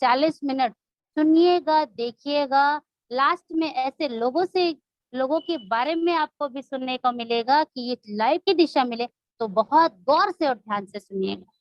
40 minute सुनिएगा, देखिएगा। Last में ऐसे लोगों के बारे में आपको भी सुनने को मिलेगा कि ये लाइफ की दिशा मिले, तो बहुत गौर से और ध्यान से सुनिएगा।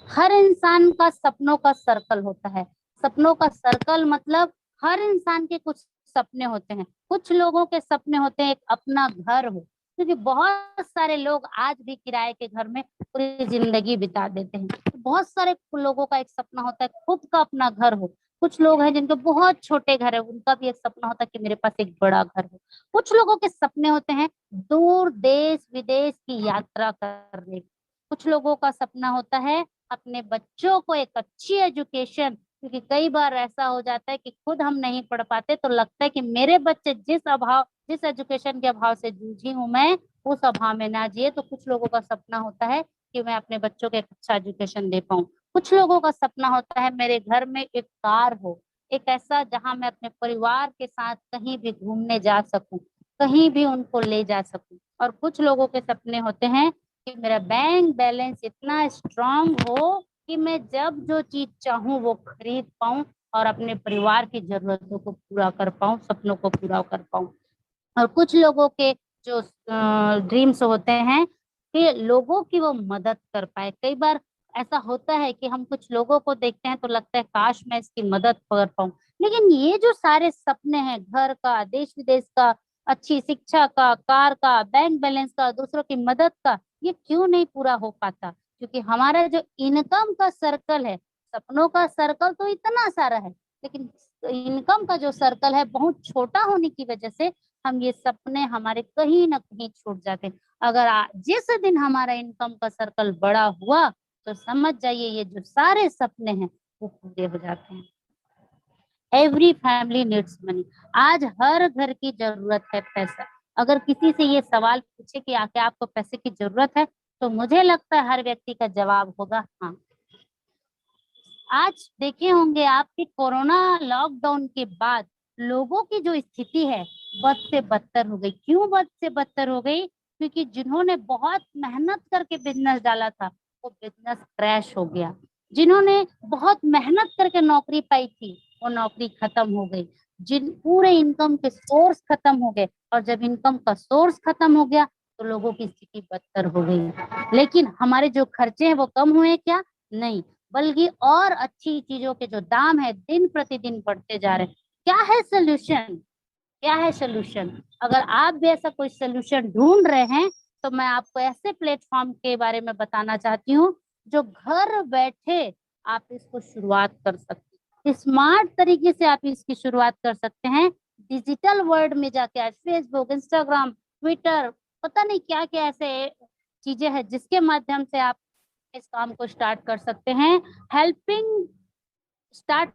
हर इंसान का सपनों का सर्कल होता है। सपनों का सर्कल मतलब हर इंसान के कुछ सपने होते हैं। कुछ लोगों के सपने होते हैं एक अपना घर हो, क्योंकि बहुत सारे लोग आज भी किराए के घर में पूरी जिंदगी बिता देते हैं। बहुत सारे लोगों का एक सपना होता है खुद का अपना घर हो। कुछ लोग हैं जिनके बहुत छोटे घर है, उनका भी एक सपना होता है कि मेरे पास एक बड़ा घर हो। कुछ लोगों के सपने होते हैं दूर देश विदेश की यात्रा करने। कुछ लोगों का सपना होता है अपने बच्चों को एक अच्छी एजुकेशन, क्योंकि कई बार ऐसा हो जाता है कि खुद हम नहीं पढ़ पाते तो लगता है कि मेरे बच्चे जिस एजुकेशन के अभाव से जूझी हूं मैं, उस अभाव में ना जिए। तो कुछ लोगों का सपना होता है कि मैं अपने बच्चों को एक अच्छा एजुकेशन दे पाऊं। कुछ लोगों का सपना होता है मेरे घर में एक कार हो, एक ऐसा जहां मैं अपने परिवार के साथ कहीं भी घूमने जा सकूं, कहीं भी उनको ले जा सकूं। और कुछ लोगों के सपने होते हैं कि मेरा बैंक बैलेंस इतना स्ट्रांग हो कि मैं जब जो चीज चाहूं वो खरीद पाऊं और अपने परिवार की जरूरतों को पूरा कर पाऊं, सपनों को पूरा कर पाऊं। और कुछ लोगों के जो ड्रीम्स होते हैं कि लोगों की वो मदद कर पाए। कई बार ऐसा होता है कि हम कुछ लोगों को देखते हैं तो लगता है काश मैं इसकी मदद कर पाऊं। लेकिन ये जो सारे सपने हैं, घर का, देश विदेश का, अच्छी शिक्षा का, कार का, बैंक बैलेंस का, दूसरों की मदद का, ये क्यों नहीं पूरा हो पाता? क्योंकि हमारा जो इनकम का सर्कल है, सपनों का सर्कल तो इतना सारा है, लेकिन इनकम का जो सर्कल है बहुत छोटा होने की वजह से हम ये सपने हमारे कहीं ना कहीं छूट जाते हैं। अगर जिस दिन हमारा इनकम का सर्कल बड़ा हुआ तो समझ जाइए ये जो सारे सपने हैं वो पूरे हो जाते हैं। Every family needs money. आज हर घर की जरूरत है पैसा। अगर किसी से ये सवाल पूछे कि आके आपको पैसे की जरूरत है, तो मुझे लगता है हर व्यक्ति का जवाब होगा हाँ। आज देखे होंगे आप कि कोरोना लॉकडाउन के बाद लोगों की जो स्थिति है बद से बदतर हो गई। क्यों बद से बदतर हो गई? क्योंकि जिन्होंने बहुत मेहनत करके बिजनेस डाला था वो बिजनेस क्रैश हो गया। जिन्होंने बहुत मेहनत करके नौकरी पाई थी वो नौकरी खत्म हो गई। जिन पूरे इनकम के सोर्स खत्म हो गए, और जब इनकम का सोर्स खत्म हो गया तो लोगों की स्थिति बदतर हो गई। लेकिन हमारे जो खर्चे हैं वो कम हुए क्या? नहीं, बल्कि और अच्छी चीजों के जो दाम है दिन प्रतिदिन बढ़ते जा रहे हैं। क्या है सोल्यूशन? क्या है सोल्यूशन? अगर आप भी ऐसा कोई सोल्यूशन ढूंढ रहे हैं तो मैं आपको ऐसे प्लेटफॉर्म के बारे में बताना चाहती हूँ जो घर बैठे आप इसको शुरुआत कर सकते हैं। स्मार्ट तरीके से आप इसकी शुरुआत कर सकते हैं। डिजिटल वर्ल्ड में जाके आज फेसबुक, इंस्टाग्राम, ट्विटर, पता नहीं क्या क्या ऐसे चीजें हैं जिसके माध्यम से आप इस काम को स्टार्ट कर सकते हैं। हेल्पिंग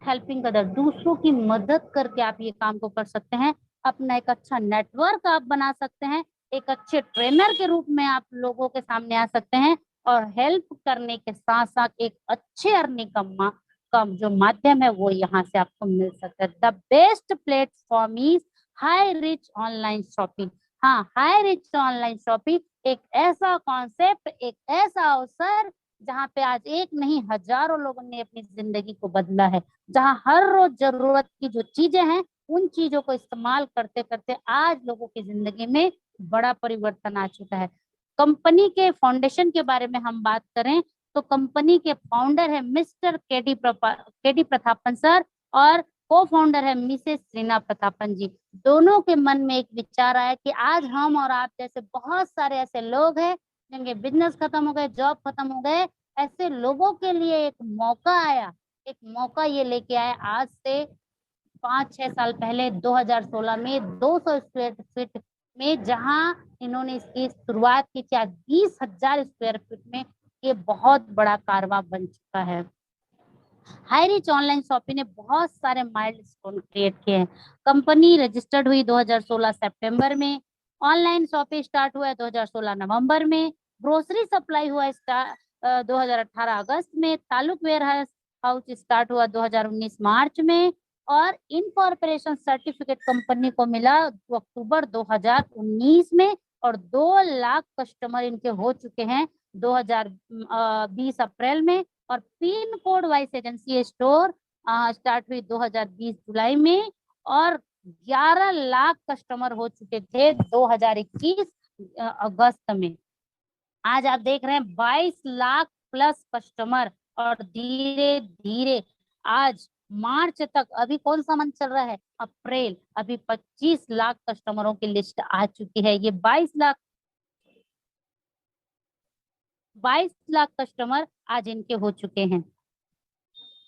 हेल्पिंग अदर, दूसरों की मदद करके आप ये काम को कर सकते हैं। अपना एक अच्छा नेटवर्क आप बना सकते हैं। एक अच्छे ट्रेनर के रूप में आप लोगों के सामने आ सकते हैं, और हेल्प करने के साथ साथ एक अच्छे अर्निंग का जो माध्यम है वो यहाँ से आपको मिल सकता है। The best platform is high rich online shopping. हाँ, हाई रिच ऑनलाइन शॉपिंग एक ऐसा कॉन्सेप्ट, एक ऐसा अवसर जहाँ पे आज एक नहीं हजारों लोगों ने अपनी जिंदगी को बदला है। जहाँ हर रोज जरूरत की जो चीजें हैं उन चीजों को इस्तेमाल करते करते आज लोगों की जिंदगी में बड़ा परिवर्तन आ चुका है। कंपनी के फाउंडेशन के बारे में हम बात करें तो कंपनी के फाउंडर है मिस्टर केडी प्रतापन सर, और को फाउंडर है मिसेस रीना प्रतापन जी। दोनों के मन में एक विचार आया कि आज हम और आप जैसे बहुत सारे ऐसे लोग हैं जिनके बिजनेस खत्म हो गए, जॉब खत्म हो गए, ऐसे लोगों के लिए एक मौका आया। एक मौका ये लेके आए आज से 5-6 साल पहले 2016 में 200 स्क्वायर फीट में, जहां इन्होंने इसकी शुरुआत की थी। आज 20,000 स्क्वायर फीट में ये बहुत बड़ा कारवा बन चुका है। हाई रिच ऑनलाइन शॉपिंग ने बहुत सारे माइलस्टोन क्रिएट किए हैं। कंपनी रजिस्टर्ड हुई 2016 सितंबर में, ऑनलाइन शॉपिंग स्टार्ट हुआ है 2016 नवंबर में, ग्रोसरी सप्लाई हुआ 2018 अगस्त में, तालुक वेयर हाउस स्टार्ट हुआ 2019 मार्च में, और इनकॉर्पोरेशन सर्टिफिकेट कंपनी को मिला अक्टूबर 2019 में, और 2 लाख कस्टमर इनके हो चुके हैं 2020 अप्रैल में। और pin code wise agency store start हुई 2020 जुलाई में और 11 लाख कस्टमर हो चुके थे 2021 अगस्त में। आज आप देख रहे हैं 22 लाख प्लस कस्टमर, और धीरे धीरे आज मार्च तक, अभी कौन सा मंथ चल रहा है, अप्रैल, अभी 25 लाख कस्टमरों की लिस्ट आ चुकी है। ये 22 लाख कस्टमर आज इनके हो चुके हैं।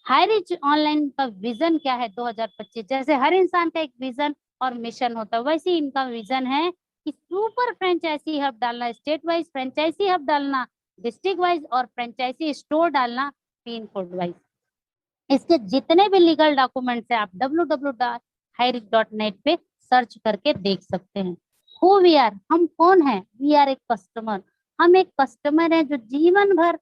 हाईरिच ऑनलाइन का विजन क्या है 2025? जैसे हर इंसान का एक विजन और मिशन होता है, वैसे इनका विजन है कि सुपर फ्रेंचाइजी हब डालना, स्टेट वाइज फ्रेंचाइजी हब डालना, डिस्ट्रिक्ट वाइज, और फ्रेंचाइजी स्टोर डालना पिन कोड वाइज। इसके जितने भी लीगल डॉक्यूमेंट्स है आप www.hirich.net पे सर्च करके देख सकते हैं। हु वी आर, हम कौन है? वी आर एक कस्टमर। हम एक कस्टमर है जो जीवन भर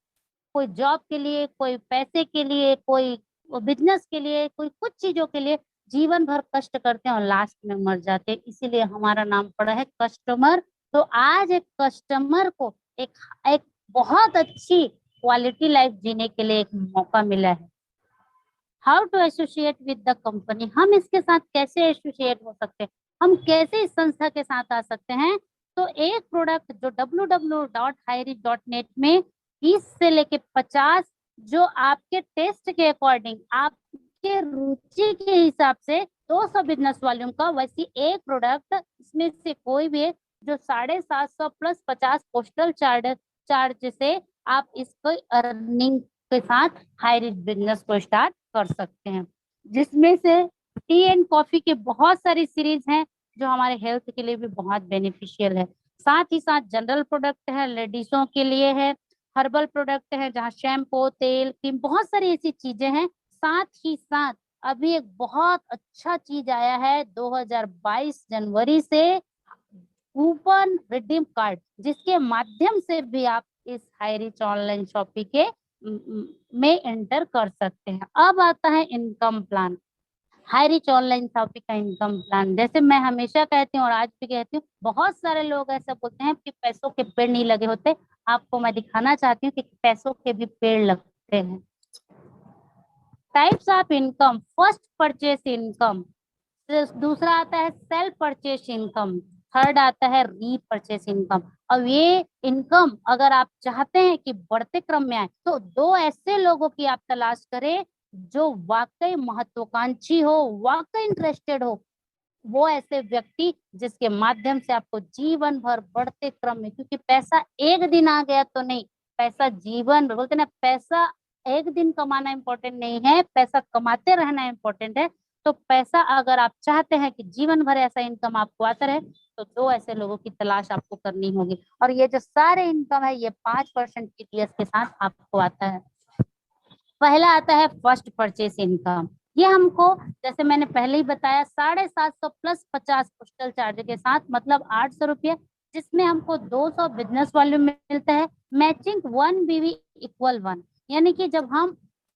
कोई जॉब के लिए, कोई पैसे के लिए, कोई बिजनेस के लिए, कोई कुछ चीजों के लिए जीवन भर कष्ट करते हैं और लास्ट में मर जाते हैं, इसीलिए हमारा नाम पड़ा है कस्टमर। तो आज एक कस्टमर को एक एक बहुत अच्छी क्वालिटी लाइफ जीने के लिए एक मौका मिला है। How to associate with the company, हम इसके साथ कैसे एसोसिएट हो सकते हैं, हम कैसे इस संस्था के साथ आ सकते हैं? तो एक प्रोडक्ट जो www.hirich.net में 20 से लेके 50, जो आपके टेस्ट के अकॉर्डिंग, आपके रुचि के हिसाब से 200 बिजनेस वॉल्यूम का, वैसी एक प्रोडक्ट, इसमें से कोई भी एक जो 750 प्लस 50 पोस्टल चार्ज से आप इसको अर्निंग के साथ हाईरिच बिजनेस को स्टार्ट कर सकते हैं। जिसमें से टी एंड कॉफी के बहुत सारी सीरीज हैं जो हमारे हेल्थ के लिए भी बहुत बेनिफिशियल है। साथ ही साथ जनरल प्रोडक्ट है, लेडीजों के लिए है, हर्बल प्रोडक्ट है जहाँ शैम्पू, तेल, क्रीम, बहुत सारी ऐसी चीजें हैं। साथ ही साथ अभी एक बहुत अच्छा चीज आया है 2022 जनवरी से, कूपन रिडीम कार्ड, जिसके माध्यम से भी आप इस हाईरिच ऑनलाइन शॉपिंग के में एंटर कर सकते हैं। अब आता है income plan. Highrich online shopping का इनकम प्लान, जैसे मैं हमेशा कहती हूँ और आज भी कहती हूँ, बहुत सारे लोग ऐसा बोलते हैं कि पैसों के पेड़ नहीं लगे होते। आपको मैं दिखाना चाहती हूँ कि पैसों के भी पेड़ लगते हैं। Types of income, first purchase income, दूसरा आता है सेल्फ परचेस इनकम, थर्ड आता है रीपरचेस इनकम। अब ये इनकम अगर आप चाहते हैं कि बढ़ते क्रम में आए, तो दो ऐसे लोगों की आप तलाश करें जो वाकई महत्वाकांक्षी हो, वाकई इंटरेस्टेड हो, वो ऐसे व्यक्ति जिसके माध्यम से आपको जीवन भर बढ़ते क्रम में, क्योंकि पैसा एक दिन आ गया तो नहीं, पैसा जीवन भर, बोलते ना, पैसा एक दिन कमाना इम्पोर्टेंट नहीं है, पैसा कमाते रहना इम्पोर्टेंट है। तो पैसा अगर आप चाहते हैं कि जीवन भर ऐसा इनकम आपको आता रहे, तो दो ऐसे लोगों की तलाश आपको करनी होगी। और ये जो सारे इनकम है ये 5% टीडीएस के साथ आपको आता है। पहला आता है फर्स्ट परचेस इनकम। ये हमको, जैसे मैंने पहले ही बताया, 750 प्लस 50 पोस्टल चार्ज के साथ, मतलब 800 रुपये, जिसमें हमको 200 बिजनेस वॉल्यूम मिलता है। मैचिंग 1 BV इक्वल 1, यानी कि जब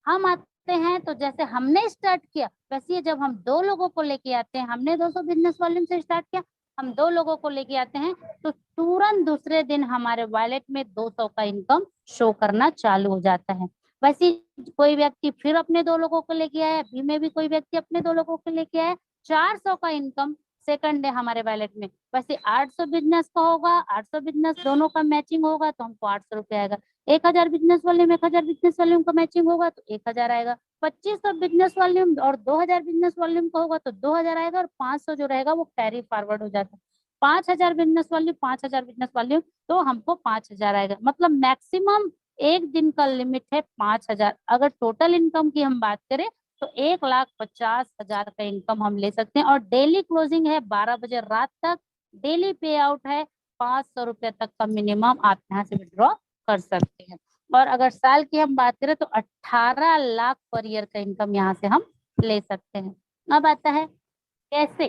हम आते हैं तो जैसे हमने स्टार्ट किया, वैसे जब हम दो लोगों को लेके आते हैं, हमने 200 बिजनेस वॉल्यूम से स्टार्ट किया, हम दो लोगों को लेके आते हैं, तो तुरंत दूसरे दिन हमारे वॉलेट में 200 का इनकम शो करना चालू हो जाता है। वैसे कोई व्यक्ति फिर अपने दो लोगों को लेके आया, अभी में भी कोई व्यक्ति अपने दो लोगों को लेके आया, 400 का इनकम सेकंड डे हमारे वैलेट में। वैसे 800 बिजनेस का होगा, 800 बिजनेस दोनों का मैचिंग होगा तो हमको 800 रुपये आएगा। 1000 बिजनेस वॉल्यूम, 1000 बिजनेस वॉल्यूम का मैचिंग होगा तो 1000 आएगा। 2500 बिजनेस वॉल्यूम और 2000 बिजनेस वॉल्यूम का होगा तो 2000 आएगा, और 500 जो रहेगा वो कैरी फॉरवर्ड हो जाता है। 5000 बिजनेस वॉल्यूम, 5000 बिजनेस वॉल्यूम, तो हमको 5000 आएगा। मतलब मैक्सिमम एक दिन का लिमिट है 5000। अगर टोटल इनकम की हम बात करें तो 1,50,000 का इनकम हम ले सकते हैं। और डेली क्लोजिंग है 12 बजे रात तक। डेली पे आउट है 500 रुपये तक का मिनिमम आप यहाँ से विड्रॉ कर सकते हैं। और अगर साल की हम बात करें तो 18 लाख पर ईयर का इनकम यहाँ से हम ले सकते हैं। अब आता है कैसे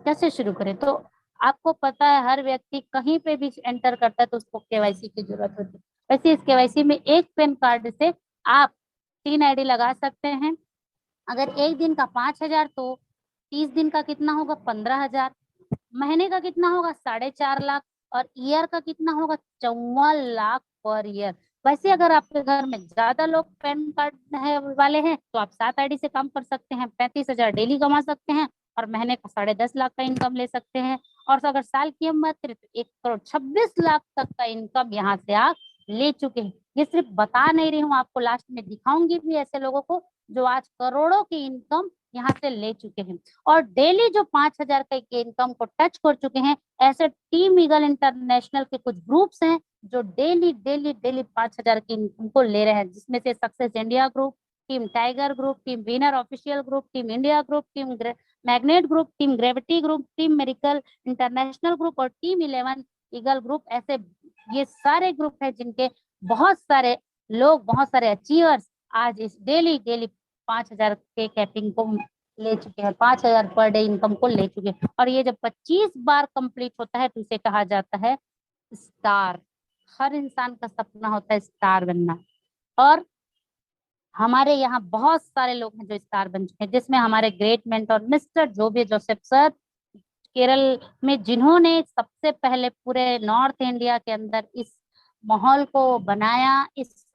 कैसे शुरू करें। तो आपको पता है हर व्यक्ति कहीं पे भी एंटर करता है तो उसको केवाईसी की जरूरत होती है। वैसे इस केवाईसी में एक पैन कार्ड से आप 3 आईडी लगा सकते हैं। अगर एक दिन का 5,000 तो 30 दिन का कितना होगा 15,000, महीने का कितना होगा 4.5 लाख, और ईयर का कितना होगा 54 लाख पर ईयर। वैसे अगर आपके घर में ज्यादा लोग पैन कार्ड है वाले हैं तो आप 7 आईडी से काम कर सकते हैं, 35,000 डेली कमा सकते हैं और महीने का 10.5 लाख का इनकम ले सकते हैं। और अगर साल की हम बात करें तो 1 करोड़ 26 लाख तक का इनकम यहाँ से आप ले चुके हैं। ये सिर्फ बता नहीं रही हूँ, आपको लास्ट में दिखाऊंगी भी ऐसे लोगों को जो आज करोड़ों की इनकम यहाँ से ले चुके हैं और डेली जो 5,000 के इनकम को टच कर चुके हैं। ऐसे टीम ईगल इंटरनेशनल के कुछ ग्रुप्स हैं जो डेली डेली डेली 5,000 की इनकम को ले रहे हैं, जिसमें से success India group, team tiger group, team winner official group, team India group, team magnet group, team gravity group, team miracle international group और टीम 11 ईगल ग्रुप। ऐसे ये सारे ग्रुप है जिनके बहुत सारे लोग, बहुत सारे अचीवर्स आज इस डेली डेली 5,000 के कैपिंग को ले चुके हैं, 5,000 पर डे इनकम को ले चुके हैं। और ये जब 25 बार कंप्लीट होता है तो इसे कहा जाता है स्टार। हर इंसान का सपना होता है स्टार बनना और हमारे यहाँ बहुत सारे लोग हैं जो स्टार बन चुके हैं, जिसमें हमारे great mentor mister Joby Joseph sir Kerala में, जिन्होंने सबसे पहले पूरे नॉर्थ इंडिया के अंदर इस माहौल को बनाया, इस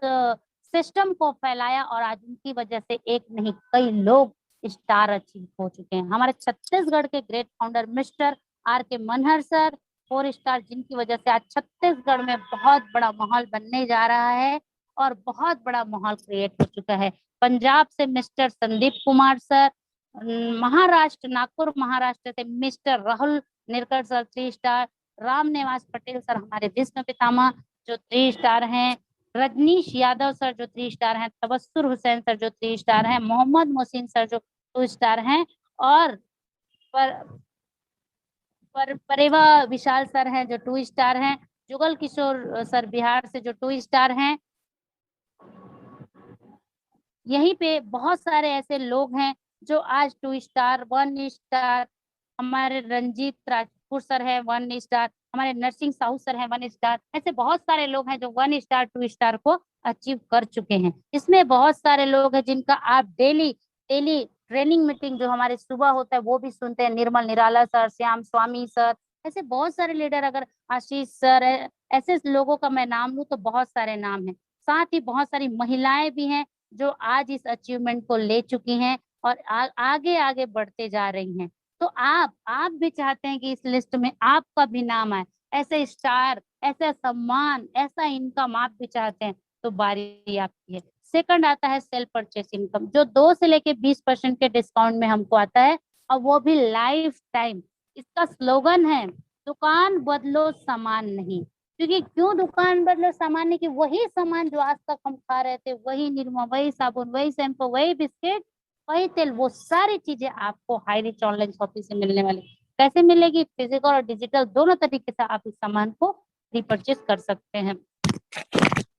सिस्टम को फैलाया और आज उनकी वजह से एक नहीं कई लोग स्टार अचीव हो चुके हैं। हमारे छत्तीसगढ़ के great founder mister R.K. Manhar sir 4 star, जिनकी वजह से आज छत्तीसगढ़ में बहुत बड़ा माहौल बनने जा रहा है और बहुत बड़ा माहौल क्रिएट हो चुका है। पंजाब से मिस्टर संदीप कुमार सर, महाराष्ट्र नागपुर महाराष्ट्र से mister Rahul Nirkar sir 3 star, Ram Niwas Patel sir हमारे विष्णु पितामह जो 3 स्टार हैं, रजनीश यादव सर जो 3 स्टार हैं, तबस्सुर हुसैन सर जो 3 स्टार हैं, मोहम्मद मोहसिन सर जो 2 स्टार हैं और पर, परेवा विशाल सर हैं जो 2 स्टार हैं, जुगल किशोर सर बिहार से जो 2 स्टार हैं। यहीं पे बहुत सारे ऐसे लोग हैं जो आज 2 स्टार 1 स्टार, हमारे रंजीत राजपूत सर है 1 स्टार, हमारे नरसिंह साहू सर है 1 स्टार। ऐसे बहुत सारे लोग हैं जो 1 स्टार 2 स्टार को अचीव कर चुके हैं। इसमें बहुत सारे लोग हैं जिनका आप डेली डेली ट्रेनिंग मीटिंग जो हमारे सुबह होता है वो भी सुनते हैं, निर्मल निराला सर, श्याम स्वामी सर, ऐसे बहुत सारे लीडर, अगर आशीष सर है, ऐसे लोगों का मैं नाम लूं तो बहुत सारे नाम है। साथ ही बहुत सारी महिलाएं भी हैं जो आज इस अचीवमेंट को ले चुकी हैं और आगे आगे बढ़ते जा रही हैं। तो आप भी चाहते हैं कि इस लिस्ट में आपका भी नाम आए, ऐसे स्टार, ऐसा सम्मान, ऐसा इनकम आप भी चाहते हैं तो बारी आपकी है। सेकंड आता है सेल्फ परचेस इनकम, जो 2 से लेके 20% के डिस्काउंट में हमको आता है और वो भी लाइफ टाइम। इसका स्लोगन है दुकान बदलो सामान नहीं। क्योंकि क्यों दुकान बदलो सामान नहीं, कि वही सामान जो आज तक हम खा रहे थे, वही निरमा, वही साबुन, वही शैम्पू, वही बिस्किट, वही तेल, वो सारी चीजें आपको हाई रिच ऑनलाइन शॉपिंग से मिलने वाली। कैसे मिलेगी? फिजिकल और डिजिटल दोनों तरीके से आप इस सामान को रिपर्चेस कर सकते हैं।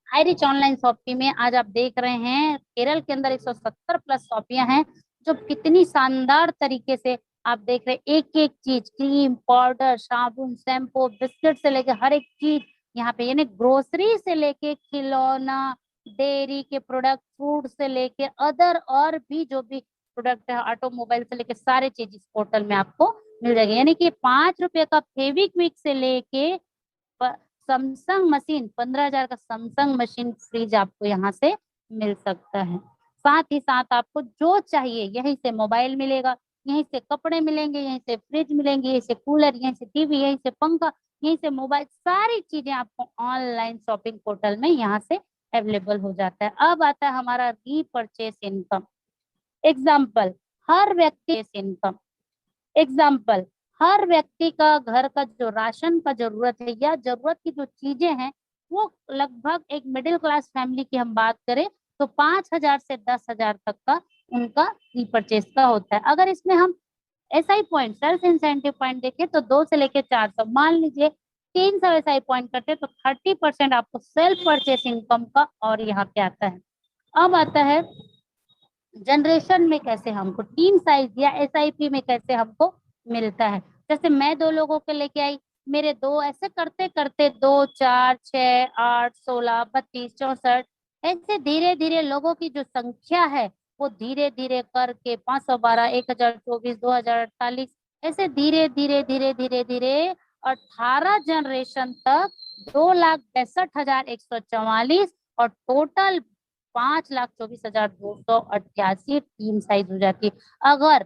हाई रिच ऑनलाइन शॉपिंग में आज आप देख रहे हैं केरल के अंदर 170 प्लस शॉपियां हैं जो कितनी शानदार तरीके से आप देख रहे हैं। एक एक चीज, क्रीम, पाउडर, साबुन, शैम्पू, बिस्किट से लेके हर एक चीज यहाँ पे, यानी ग्रोसरी से लेके खिलौना, डेयरी के प्रोडक्ट, फूड से लेके अदर और भी जो भी प्रोडक्ट है, ऑटोमोबाइल से लेके सारे चीज इस पोर्टल में आपको मिल जाएगी। यानी कि 5 रुपए का फेविक्विक से लेके सैमसंग मशीन, 15,000 का सैमसंग मशीन फ्रिज आपको यहाँ से मिल सकता है। साथ ही साथ आपको जो चाहिए यहीं से मोबाइल मिलेगा, यहीं से कपड़े मिलेंगे, यहीं से फ्रिज मिलेंगे, यहीं से कूलर, यहीं से टीवी, यहीं से पंखा, यहीं से मोबाइल, सारी चीजें आपको ऑनलाइन शॉपिंग पोर्टल में यहाँ से अवेलेबल हो जाता है। अब आता है हमारा रीपरचेस इनकम। एग्जाम्पल, हर व्यक्ति इनकम, एग्जाम्पल, हर व्यक्ति का घर का जो राशन का जरूरत है या जरूरत की जो चीजें हैं वो लगभग एक मिडिल क्लास फैमिली की हम बात करें तो 5,000 से 10,000 तक का उनका रीपरचेस का होता है। अगर इसमें हम SI point, self incentive point देखें तो 2 से लेके 400, मान लीजिए 300 SI पॉइंट करते हैं तो 30% आपको सेल्फ परचेस इनकम का और यहाँ पे आता है। अब आता है जनरेशन में कैसे हमको टीम साइज या SIP में कैसे हमको मिलता है। जैसे मैं 2 लोगों के लेके आई, मेरे 2 ऐसे करते करते 2 4 6 8 16 32 64, ऐसे धीरे धीरे लोगों की जो संख्या है वो धीरे धीरे करके 512, 1024, 2048, ऐसे धीरे धीरे धीरे धीरे धीरे 18 जनरेशन तक 2,62,144 और टोटल 5,24,288 टीम साइज हो जाती है। अगर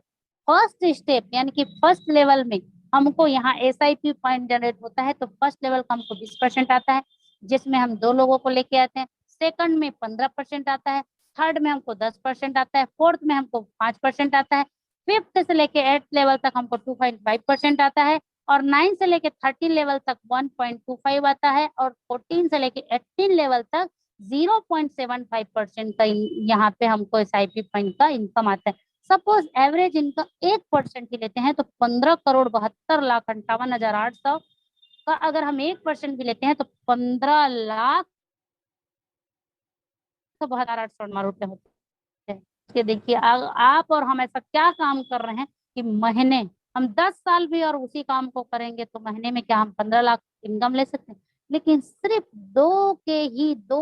फर्स्ट स्टेप यानी कि फर्स्ट लेवल में हमको यहाँ SIP पॉइंट जनरेट होता है तो फर्स्ट लेवल का हमको 20% आता है, जिसमें हम 2 लोगों को लेके आते हैं। सेकंड में 15% आता है, थर्ड में हमको 10% आता है, फोर्थ में हमको 5% आता है, फिफ्थ से लेके 8 लेवल तक हमको 2.5% आता है, और 9 से लेके 13 लेवल तक 1.25 आता है, और 14 से लेके 18 लेवल तक 0.75% का यहाँ पे हमको SIP पॉइंट का इनकम आता है। सपोज एवरेज इनकम 1% ही लेते हैं तो 15,72,58,800 का अगर हम 1% भी लेते हैं तो 15,72,800 होते हैं। कि देखिए आप और हम ऐसा क्या काम कर रहे हैं कि महीने हम 10 साल भी और उसी काम को करेंगे तो महीने में क्या हम 15 लाख इनकम ले सकते हैं। लेकिन सिर्फ दो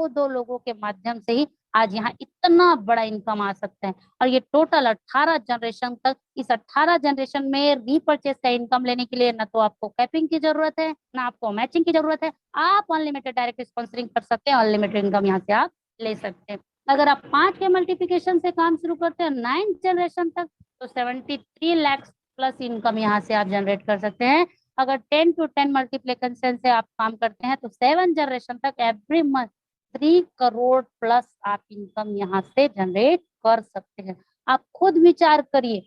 दो लोगों के माध्यम से ही आज यहाँ इतना बड़ा इनकम आ सकता है। और ये टोटल 18 जनरेशन तक, इस 18 जनरेशन में रीपर्चेस का इनकम लेने के लिए ना तो आपको कैपिंग की जरूरत है, ना आपको मैचिंग की जरूरत है। आप अनलिमिटेड डायरेक्ट स्पॉन्सरिंग कर सकते हैं, अनलिमिटेड इनकम यहाँ से आप ले सकते हैं। अगर आप 5 के मल्टीप्लिकेशन से काम शुरू करते हैं 9th जनरेशन तक तो 73 लाख प्लस इनकम यहाँ से आप जनरेट कर सकते हैं। अगर 10 to 10 मल्टीप्लिकेशन से आप काम करते हैं तो 7 जनरेशन तक एवरी मंथ 3 करोड़ प्लस आप इनकम यहाँ से जनरेट कर सकते हैं। आप खुद विचार करिए,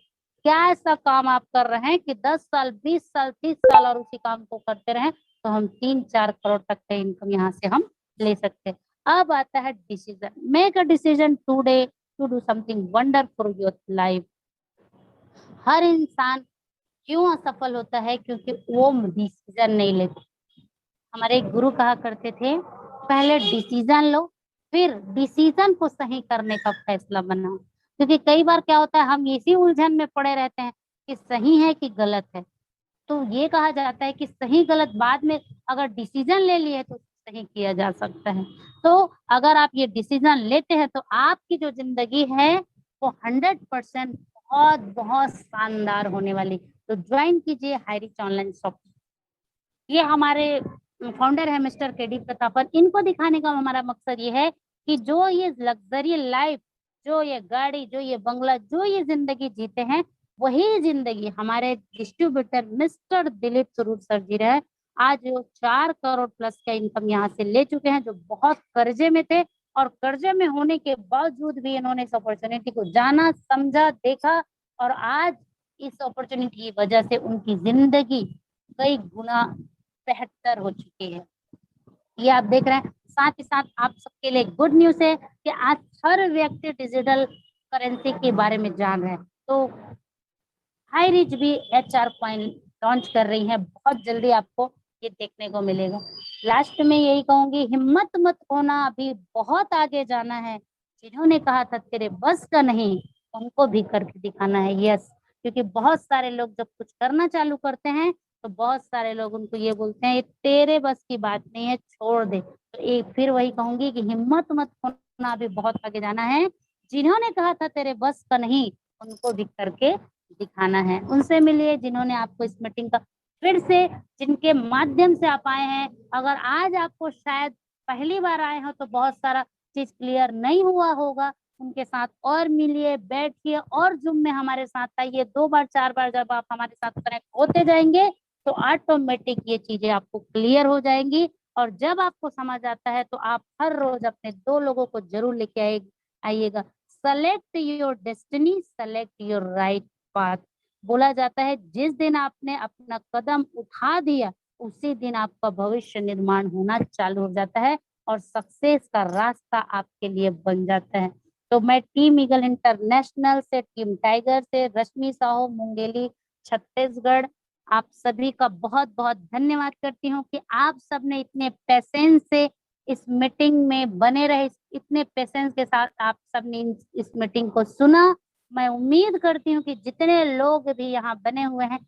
क्या ऐसा काम आप कर रहे हैं कि 10 साल 20 साल 30 साल और उसी काम को करते रहें तो हम 3-4 करोड़ तक का इनकम यहाँ से हम ले सकते हैं। अब आता है decision. Make a decision today to do something wonder for your life. हर इंसान क्यों असफल होता है? क्योंकि वो डिसीजन नहीं लेते। हमारे एक गुरु कहा करते थे, पहले डिसीजन लो फिर डिसीजन को सही करने का फैसला बनाओ। क्योंकि कई बार क्या होता है हम इसी उलझन में पड़े रहते हैं कि सही है कि गलत है। तो ये कहा जाता है कि सही गलत बाद में अगर डिसीजन ले लिए तो सही किया जा सकता है। तो अगर आप ये डिसीजन लेते हैं तो आपकी जो जिंदगी है वो 100% बहुत बहुत शानदार होने वाली। तो ज्वाइन कीजिए हाईरिच ऑनलाइन शॉप। ये हमारे फाउंडर है मिस्टर KD प्रतापन। इनको दिखाने का हमारा मकसद ये है कि जो ये लग्जरी लाइफ, जो ये गाड़ी, जो ये बंगला, जो ये जिंदगी जीते हैं वही जिंदगी हमारे डिस्ट्रीब्यूटर मिस्टर दिलीप स्वरूप सर जी रहे। आज वो 4 करोड़ प्लस का इनकम यहाँ से ले चुके हैं, जो बहुत कर्जे में थे और कर्जे में होने के बावजूद भी इन्होंने इस अपॉर्चुनिटी को जाना, समझा, देखा और आज इस अपॉर्चुनिटी की वजह से उनकी जिंदगी कई गुना बेहतर हो चुकी है। ये आप देख रहे हैं। साथ ही साथ आप सबके लिए गुड न्यूज है कि आज हर व्यक्ति डिजिटल करेंसी के बारे में जान रहे हैं। तो हाई रिच भी HR कॉइन लॉन्च कर रही है, बहुत जल्दी आपको ये देखने को मिलेगा। लास्ट में यही कहूंगी, हिम्मत मत खोना, अभी बहुत आगे जाना है। जिन्होंने कहा था तेरे बस का नहीं, उनको भी करके दिखाना है। यस, क्योंकि बहुत सारे लोग जब कुछ करना चालू करते हैं तो बहुत सारे लोग उनको ये बोलते हैं ये तेरे बस की बात नहीं है, छोड़ दे। तो एक फिर वही कहूंगी कि हिम्मत मत खोना, अभी बहुत आगे जाना है। जिन्होंने कहा था तेरे बस का नहीं, उनको भी करके दिखाना है। उनसे मिलिए जिन्होंने आपको इस मीटिंग का फिर से, जिनके माध्यम से आप आए हैं। अगर आज आपको शायद पहली बार आए हो तो बहुत सारा चीज क्लियर नहीं हुआ होगा, उनके साथ और मिलिए, बैठिए और जूम में हमारे साथ आइए। 2 बार 4 बार जब आप हमारे साथ कनेक्ट होते जाएंगे तो ऑटोमेटिक ये चीजें आपको क्लियर हो जाएंगी। और जब आपको समझ आता है तो आप हर रोज अपने 2 लोगों को जरूर लेके आइएगा। Select your destiny, select your right path. बोला जाता है जिस दिन आपने अपना कदम उठा दिया उसी दिन आपका भविष्य निर्माण होना चालू हो जाता है और सक्सेस का रास्ता आपके लिए बन जाता है। तो मैं टीम ईगल इंटरनेशनल से, टीम टाइगर से, रश्मि साहू मुंगेली छत्तीसगढ़, आप सभी का बहुत बहुत धन्यवाद करती हूँ कि आप सबने इतने पेशेंस से इस मीटिंग में बने रहे, इतने पेशेंस के साथ आप सबने इस मीटिंग को सुना। मैं उम्मीद करती हूँ कि जितने लोग भी यहाँ बने हुए हैं